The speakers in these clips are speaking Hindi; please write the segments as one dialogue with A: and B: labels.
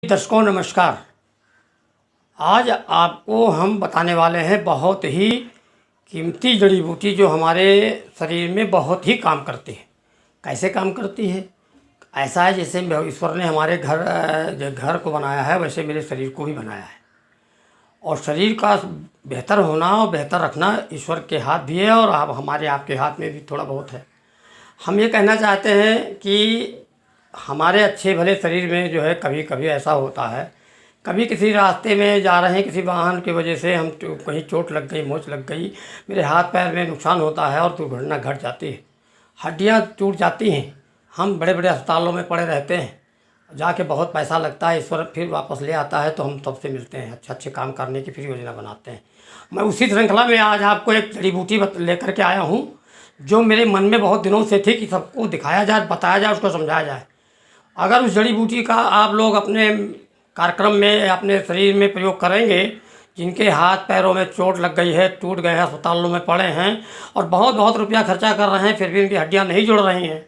A: दर्शकों नमस्कार। आज आपको हम बताने वाले हैं बहुत ही कीमती जड़ी बूटी जो हमारे शरीर में बहुत ही काम करती है। कैसे काम करती है? ऐसा है जैसे ईश्वर ने हमारे घर को बनाया है, वैसे मेरे शरीर को भी बनाया है। और शरीर का बेहतर होना और बेहतर रखना ईश्वर के हाथ भी है और हमारे आपके हाथ में भी थोड़ा बहुत है। हम ये कहना चाहते हैं कि हमारे अच्छे भले शरीर में जो है कभी कभी ऐसा होता है, कभी किसी रास्ते में जा रहे हैं, किसी वाहन की वजह से हम कहीं चोट लग गई, मोच लग गई, मेरे हाथ पैर में नुकसान होता है और दुर्घटना घट जाती है, हड्डियां टूट जाती हैं, हम बड़े बड़े अस्पतालों में पड़े रहते हैं, जाके बहुत पैसा लगता है, ईश्वर फिर वापस ले आता है तो हम सबसे मिलते हैं, अच्छे अच्छे काम करने की फिर योजना बनाते हैं। मैं उसी श्रृंखला में आज आपको एक जड़ी बूटी लेकर के आया हूँ जो मेरे मन में बहुत दिनों से थी कि सबको दिखाया जाए, बताया जाए, उसको समझाया जाए। अगर उस जड़ी बूटी का आप लोग अपने कार्यक्रम में अपने शरीर में प्रयोग करेंगे, जिनके हाथ पैरों में चोट लग गई है, टूट गए हैं, अस्पतालों में पड़े हैं और बहुत बहुत रुपया खर्चा कर रहे हैं, फिर भी उनकी हड्डियां नहीं जुड़ रही हैं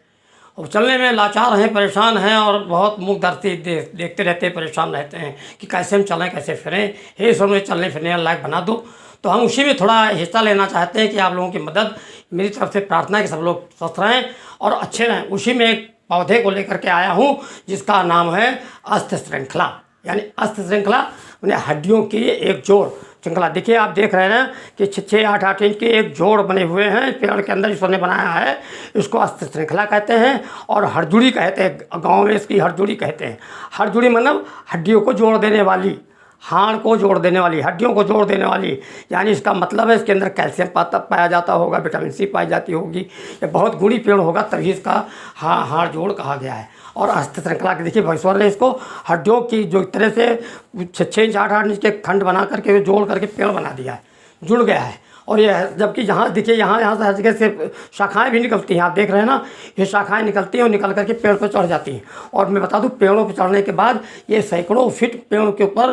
A: और चलने में लाचार हैं, परेशान हैं और बहुत मुख दर्शी देखते रहते परेशान रहते हैं कि कैसे हम चलें, कैसे फिरें, हे ईश्वर मुझे चलने फिरने लायक बना दो। तो हम उसी में थोड़ा हिस्सा लेना चाहते हैं कि आप लोगों की मदद, मेरी तरफ से प्रार्थना है कि सब लोग स्वस्थ रहें और अच्छे रहें। उसी में एक पौधे को लेकर के आया हूँ जिसका नाम है अस्थ श्रृंखला, यानी अस्थ श्रृंखला यानी हड्डियों की एक जोड़ श्रृंखला। देखिए आप देख रहे हैं कि 6-8 इंच के एक जोड़ बने हुए हैं, पेड़ के अंदर ईश्वर ने बनाया है, इसको अस्थ श्रृंखला कहते हैं और हड़जुड़ी कहते हैं, गाँव में इसकी हड़जुड़ी कहते हैं। हड़जुड़ी मतलब हड्डियों को जोड़ देने वाली, हाड़ को जोड़ देने वाली, हड्डियों को जोड़ देने वाली, यानी इसका मतलब है इसके अंदर कैल्शियम पाया जाता होगा, विटामिन सी पाई जाती होगी, ये बहुत गुणी पेड़ होगा, तभी इसका हाड़ जोड़ कहा गया है। और अस्थ श्रृंखला के देखिए ईश्वर ने इसको हड्डियों की जो एक तरह से 6 इंच 8 इंच के खंड बना करके जोड़ करके पेड़ बना दिया है, जुड़ गया है। और ये जबकि यहाँ देखिए यहाँ से हर जगह से शाखाएं भी निकलती हैं, आप देख रहे हैं ना, ये शाखाएं निकलती हैं और निकल करके पेड़ पर चढ़ जाती हैं। और मैं बता दूं पेड़ों पर चढ़ने के बाद ये सैकड़ों फीट पेड़ों के ऊपर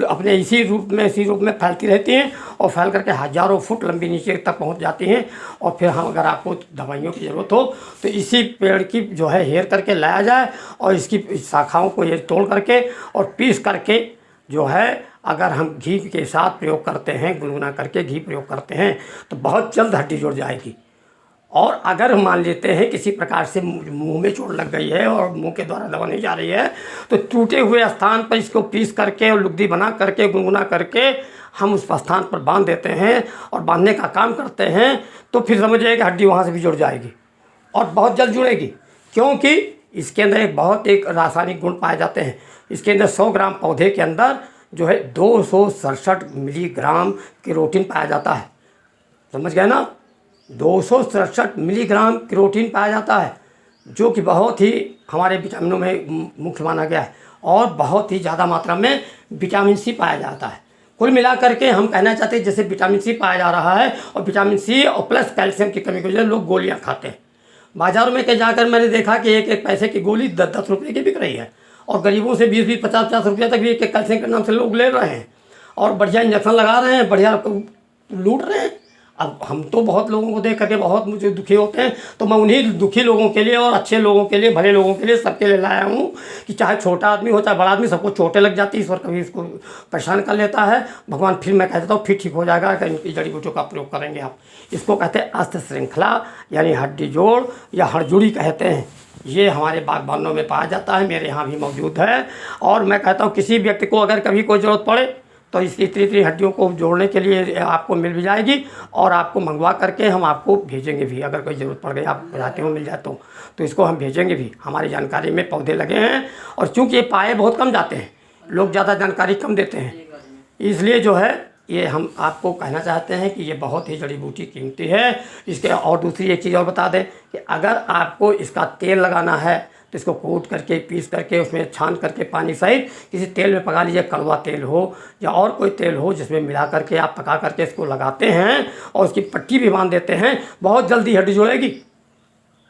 A: अपने इसी रूप में फैलती रहती हैं और फैल करके हज़ारों फुट लंबी नीचे तक पहुँच जाती हैं। और फिर हम अगर आपको दवाइयों की ज़रूरत हो तो इसी पेड़ की जो है हेर करके लाया जाए और इसकी शाखाओं को ये तोड़ करके और पीस करके जो है अगर हम घी के साथ प्रयोग करते हैं, गुनगुना करके घी प्रयोग करते हैं तो बहुत जल्द हड्डी जुड़ जाएगी। और अगर मान लेते हैं किसी प्रकार से मुंह में चोट लग गई है और मुंह के द्वारा दवा नहीं जा रही है तो टूटे हुए स्थान पर इसको पीस करके और लुगदी बना करके गुनगुना करके हम उस स्थान पर बांध देते हैं और बांधने का काम करते हैं तो फिर समझिए कि हड्डी वहाँ से भी जुड़ जाएगी और बहुत जल्द जुड़ेगी, क्योंकि इसके अंदर एक रासायनिक गुण पाए जाते हैं। इसके अंदर 100 ग्राम पौधे के अंदर जो है 267 मिलीग्राम केरोटीन पाया जाता है, समझ गए ना, 267 मिलीग्राम केरोटीन पाया जाता है, जो कि बहुत ही हमारे विटामिनों में मुख्य माना गया है और बहुत ही ज़्यादा मात्रा में विटामिन सी पाया जाता है। कुल मिला करके हम कहना चाहते हैं जैसे विटामिन सी पाया जा रहा है और विटामिन सी और प्लस कैल्शियम की कमी की वजह से लोग गोलियाँ खाते हैं। बाज़ारों में कहीं जाकर मैंने देखा कि एक पैसे की गोली 10-10 रुपये की बिक रही है और गरीबों से 20-20, 50-50 रुपये तक भी एक कैल्शियम के नाम से लोग ले रहे हैं और बढ़िया इंजेक्शन लगा रहे हैं, बढ़िया लूट रहे हैं। अब हम तो बहुत लोगों को देख करके बहुत मुझे दुखी होते हैं, तो मैं उन्हीं दुखी लोगों के लिए और अच्छे लोगों के लिए, भले लोगों के लिए, सबके लिए लाया हूँ कि चाहे छोटा आदमी हो चाहे बड़ा आदमी, सबको चोटें लग जाती है, ईश्वर कभी इसको परेशान कर लेता है, भगवान फिर मैं कह देता हूँ फिर ठीक हो जाएगा कि इनकी जड़ी बूटियों का प्रयोग करेंगे आप। इसको कहते हैं अस्थ श्रृंखला यानी हड्डी जोड़ या हड़जुड़ी कहते हैं। ये हमारे बागबानों में पाया जाता है, मेरे यहाँ भी मौजूद है। और मैं कहता हूँ किसी व्यक्ति को अगर कभी कोई ज़रूरत पड़े तो इसकी इतनी हड्डियों को जोड़ने के लिए आपको मिल भी जाएगी और आपको मंगवा करके हम आपको भेजेंगे भी। अगर कोई ज़रूरत पड़ गई, आप चाहते हो मिल जाए तो इसको हम भेजेंगे भी। हमारी जानकारी में पौधे लगे हैं और चूँकि ये पाए बहुत कम जाते हैं, लोग ज़्यादा जानकारी कम देते हैं, इसलिए जो है ये हम आपको कहना चाहते हैं कि ये बहुत ही जड़ी बूटी कीमती है। इसके और दूसरी एक चीज़ और बता दें कि अगर आपको इसका तेल लगाना है तो इसको कूट करके पीस करके उसमें छान करके पानी सहित किसी तेल में पका लीजिए, कड़वा तेल हो या और कोई तेल हो जिसमें मिला करके आप पका करके इसको लगाते हैं और उसकी पट्टी भी बांध देते हैं, बहुत जल्दी हड्डी जुड़ेगी।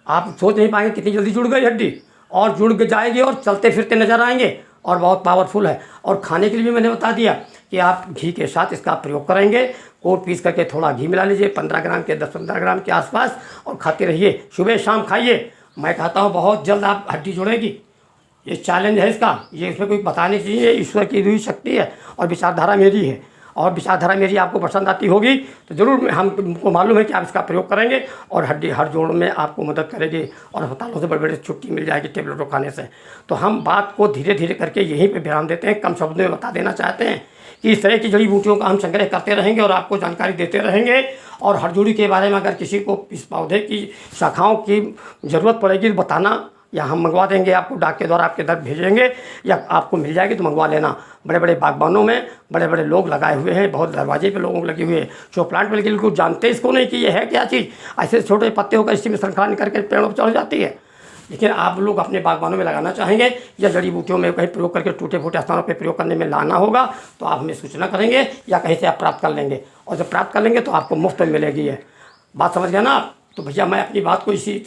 A: आप सोच नहीं पाएंगे कितनी जल्दी जुड़ गई हड्डी, और जुड़ जाएगी और चलते फिरते नज़र आएंगे और बहुत पावरफुल है। और खाने के लिए भी मैंने बता दिया कि आप घी के साथ इसका प्रयोग करेंगे, कोट पीस करके थोड़ा घी मिला लीजिए 15 ग्राम के 10-15 ग्राम के आसपास और खाते रहिए, सुबह शाम खाइए। मैं कहता हूँ बहुत जल्द आप हड्डी जुड़ेगी ये चैलेंज है इसका, ये इसमें कोई बतानी चाहिए, ईश्वर की दी शक्ति है और विचारधारा मेरी है। और विचारधारा मेरी आपको पसंद आती होगी तो ज़रूर हमको मालूम है कि आप इसका प्रयोग करेंगे और हड्डी हर जोड़ में आपको मदद करेगी और अस्पतालों से बड़े बड़े छुट्टी मिल जाएगी टेबलेटों खाने से। तो हम बात को धीरे धीरे करके यहीं पे विराम देते हैं, कम शब्दों में बता देना चाहते हैं कि इस तरह की जड़ी बूटियों का हम संग्रह करते रहेंगे और आपको जानकारी देते रहेंगे। और हरजोड़ी के बारे में अगर किसी को इस पौधे की शाखाओं की ज़रूरत पड़ेगी तो बताना, या हम मंगवा देंगे, आपको डाक के द्वारा आपके दर भेजेंगे या आपको मिल जाएगी तो मंगवा लेना। बड़े बड़े बागबानों में बड़े बड़े लोग लगाए हुए हैं, बहुत दरवाजे पे लोगों लगे हुए हैं, शो प्लांट पे लेकिन लोग जानते इसको नहीं कि ये है क्या चीज़। ऐसे छोटे पत्ते होकर इसी में श्रृंखला निकल के पेड़ों पर चढ़ जाती है। लेकिन आप लोग अपने बागबानों में लगाना चाहेंगे या जड़ी बूटियों में कहीं प्रयोग करके टूटे फूटे स्थानों पर प्रयोग करने में लाना होगा तो आप हमें सूचना करेंगे या कहीं से आप प्राप्त कर लेंगे, और जब प्राप्त कर लेंगे तो आपको मुफ्त में मिलेगी। है बात समझ गया ना आप? तो भैया मैं अपनी बात को इसी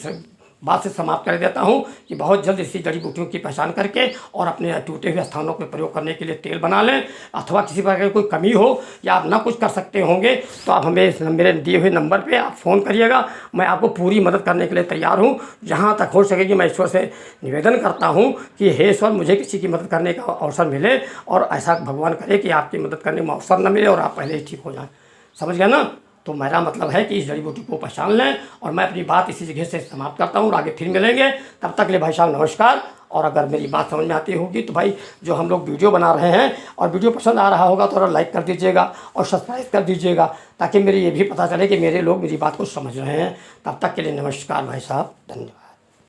A: बात से समाप्त कर देता हूँ कि बहुत जल्द इसी जड़ी बूटियों की पहचान करके और अपने टूटे हुए स्थानों पर प्रयोग करने के लिए तेल बना लें। अथवा किसी प्रकार की कोई कमी हो या आप ना कुछ कर सकते होंगे तो आप हमें मेरे दिए हुए नंबर पे आप फ़ोन करिएगा, मैं आपको पूरी मदद करने के लिए तैयार हूँ। जहाँ तक हो सकेगी मैं ईश्वर से निवेदन करता हूँ कि हे ईश्वर मुझे किसी की मदद करने का अवसर मिले, और ऐसा भगवान करे कि आपकी मदद करने में अवसर न मिले और आप पहले ही ठीक हो जाएँ। समझ गया ना? तो मेरा मतलब है कि इस जड़ी बूटी को पहचान लें, और मैं अपनी बात इसी जगह से समाप्त करता हूँ और आगे फिर मिलेंगे। तब तक के लिए भाई साहब नमस्कार। और अगर मेरी बात समझ में आती होगी तो भाई जो हम लोग वीडियो बना रहे हैं और वीडियो पसंद आ रहा होगा तो लाइक कर दीजिएगा और सब्सक्राइब कर दीजिएगा, ताकि मेरे ये भी पता चले कि मेरे लोग मेरी बात को समझ रहे हैं। तब तक के लिए नमस्कार भाई साहब, धन्यवाद।